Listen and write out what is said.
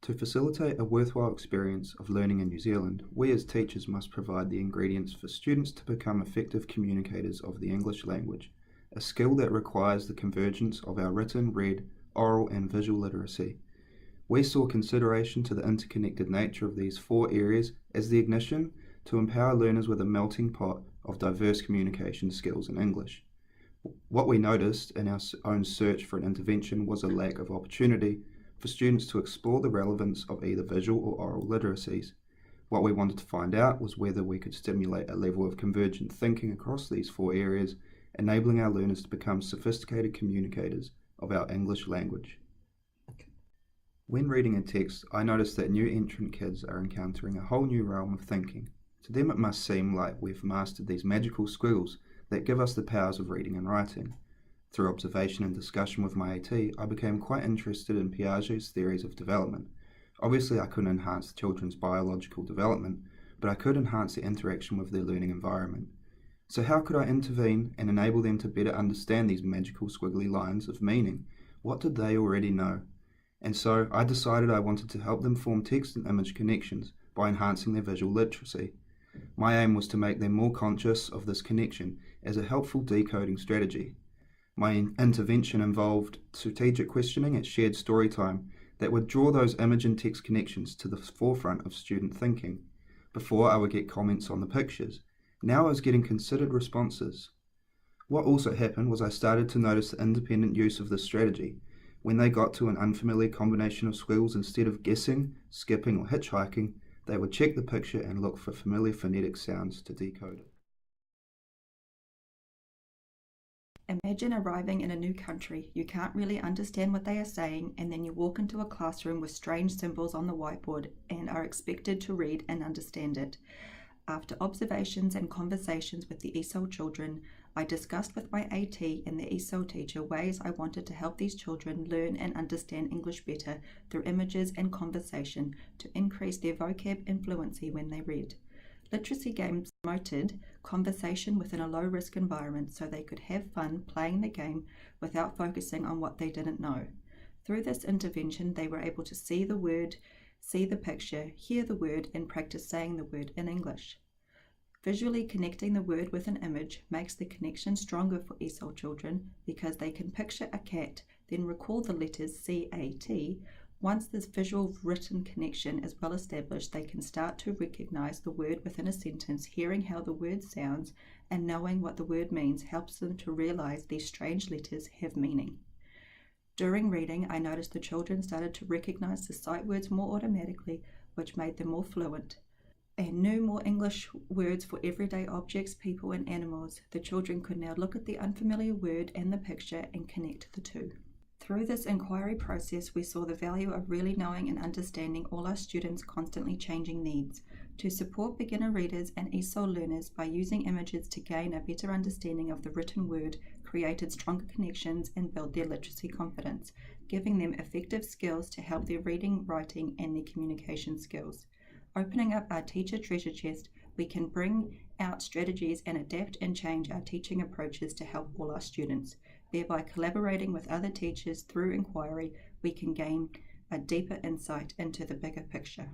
To facilitate a worthwhile experience of learning in New Zealand, we as teachers must provide the ingredients for students to become effective communicators of the English language, a skill that requires the convergence of our written, read, oral and visual literacy. We saw consideration to the interconnected nature of these four areas as the ignition to empower learners with a melting pot of diverse communication skills in English. What we noticed in our own search for an intervention was a lack of opportunity for students to explore the relevance of either visual or oral literacies. What we wanted to find out was whether we could stimulate a level of convergent thinking across these four areas, enabling our learners to become sophisticated communicators of our English language. When reading a text, I noticed that new entrant kids are encountering a whole new realm of thinking. To them it must seem like we've mastered these magical squiggles that give us the powers of reading and writing. Through observation and discussion with my AT, I became quite interested in Piaget's theories of development. Obviously I couldn't enhance the children's biological development, but I could enhance the interaction with their learning environment. So how could I intervene and enable them to better understand these magical squiggly lines of meaning? What did they already know? And so I decided I wanted to help them form text and image connections by enhancing their visual literacy. My aim was to make them more conscious of this connection as a helpful decoding strategy. My intervention involved strategic questioning at shared story time that would draw those image and text connections to the forefront of student thinking. Before, I would get comments on the pictures. Now I was getting considered responses. What also happened was I started to notice the independent use of this strategy. When they got to an unfamiliar combination of squiggles, instead of guessing, skipping or hitchhiking, they would check the picture and look for familiar phonetic sounds to decode it. Imagine arriving in a new country. You can't really understand what they are saying, and then you walk into a classroom with strange symbols on the whiteboard and are expected to read and understand it. After observations and conversations with the ESOL children, I discussed with my AT and the ESOL teacher ways I wanted to help these children learn and understand English better through images and conversation to increase their vocab and fluency when they read. Literacy games promoted conversation within a low-risk environment so they could have fun playing the game without focusing on what they didn't know. Through this intervention, they were able to see the word, see the picture, hear the word, and practice saying the word in English. Visually connecting the word with an image makes the connection stronger for ESOL children because they can picture a cat, then recall the letters C-A-T. Once this visual written connection is well established, they can start to recognize the word within a sentence. Hearing how the word sounds and knowing what the word means helps them to realize these strange letters have meaning. During reading, I noticed the children started to recognize the sight words more automatically, which made them more fluent, and knew more English words for everyday objects, people, and animals. The children could now look at the unfamiliar word and the picture and connect the two. Through this inquiry process, we saw the value of really knowing and understanding all our students' constantly changing needs. To support beginner readers and ESOL learners by using images to gain a better understanding of the written word, created stronger connections and built their literacy confidence, giving them effective skills to help their reading, writing, and their communication skills. Opening up our teacher treasure chest, we can bring out strategies and adapt and change our teaching approaches to help all our students. Thereby collaborating with other teachers through inquiry, we can gain a deeper insight into the bigger picture.